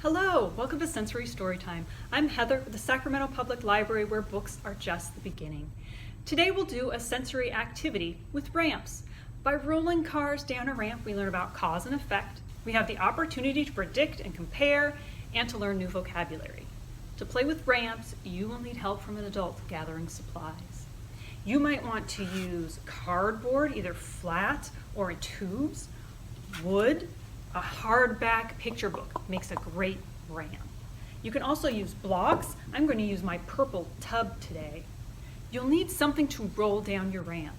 Hello, welcome to Sensory Storytime. I'm Heather with the Sacramento Public Library, where books are just the beginning. Today we'll do a sensory activity with ramps. By rolling cars down a ramp, we learn about cause and effect. We have the opportunity to predict and compare and to learn new vocabulary. To play with ramps, you will need help from an adult gathering supplies. You might want to use cardboard, either flat or in tubes, wood. A hardback picture book makes a great ramp. You can also use blocks. I'm going to use my purple tub today. You'll need something to roll down your ramp.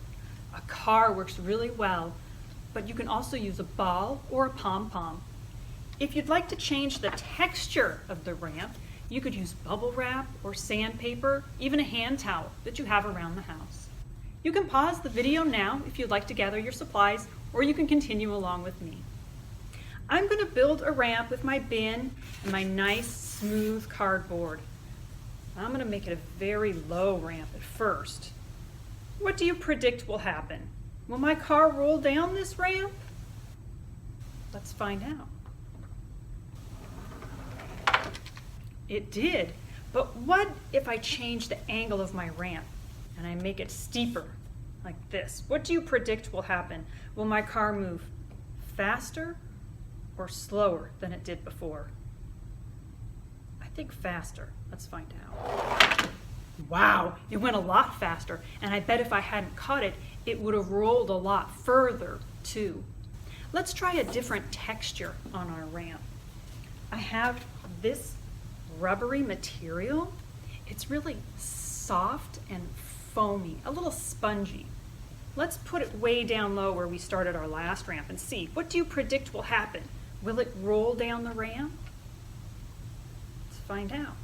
A car works really well, but you can also use a ball or a pom-pom. If you'd like to change the texture of the ramp, you could use bubble wrap or sandpaper, even a hand towel that you have around the house. You can pause the video now if you'd like to gather your supplies, or you can continue along with me. I'm going to build a ramp with my bin and my nice smooth cardboard. I'm going to make it a very low ramp at first. What do you predict will happen? Will my car roll down this ramp? Let's find out. It did, but what if I change the angle of my ramp and I make it steeper like this? What do you predict will happen? Will my car move faster or slower than it did before? I think faster. Let's find out. Wow, it went a lot faster, and I bet if I hadn't caught it, it would have rolled a lot further too. Let's try a different texture on our ramp. I have this rubbery material. It's really soft and foamy, a little spongy. Let's put it way down low where we started our last ramp and see. What do you predict will happen? Will it roll down the ramp? Let's find out.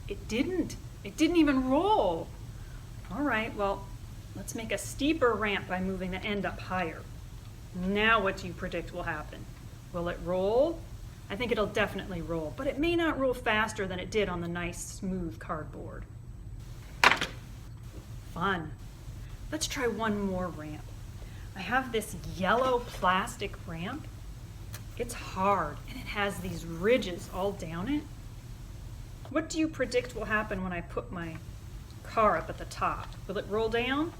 It didn't. It didn't even roll. All right, well, let's make a steeper ramp by moving the end up higher. Now what do you predict will happen? Will it roll? I think it'll definitely roll, but it may not roll faster than it did on the nice smooth cardboard. Fun. Let's try one more ramp. I have this yellow plastic ramp. It's hard, and it has these ridges all down it. What do you predict will happen when I put my car up at the top? Will it roll down?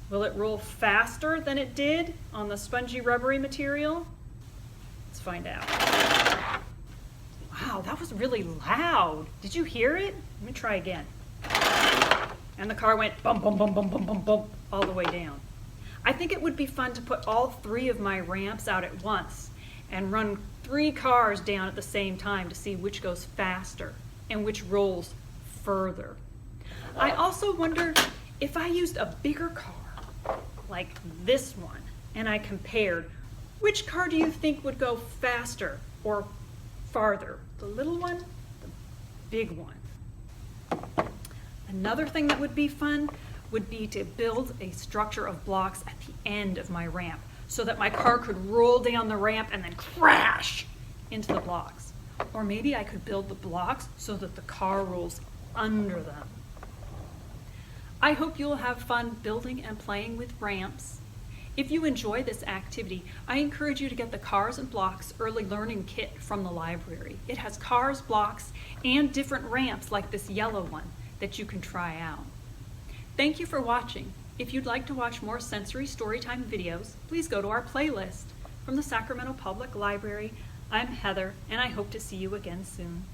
Will it roll faster than it did on the spongy rubbery material? Let's find out. Wow, that was really loud. Did you hear it? Let me try again. And the car went bump, bump, bump, bump, bump, bump, bump, all the way down. I think it would be fun to put all three of my ramps out at once and run 3 cars down at the same time to see which goes faster and which rolls further. I also wonder if I used a bigger car, like this one, and I compared, which car do you think would go faster or farther? The little one, the big one? Another thing that would be fun would be to build a structure of blocks at the end of my ramp so that my car could roll down the ramp and then crash into the blocks. Or maybe I could build the blocks so that the car rolls under them. I hope you'll have fun building and playing with ramps. If you enjoy this activity, I encourage you to get the Cars and Blocks Early Learning Kit from the library. It has cars, blocks, and different ramps like this yellow one that you can try out. Thank you for watching. If you'd like to watch more Sensory Storytime videos, please go to our playlist. From the Sacramento Public Library, I'm Heather, and I hope to see you again soon.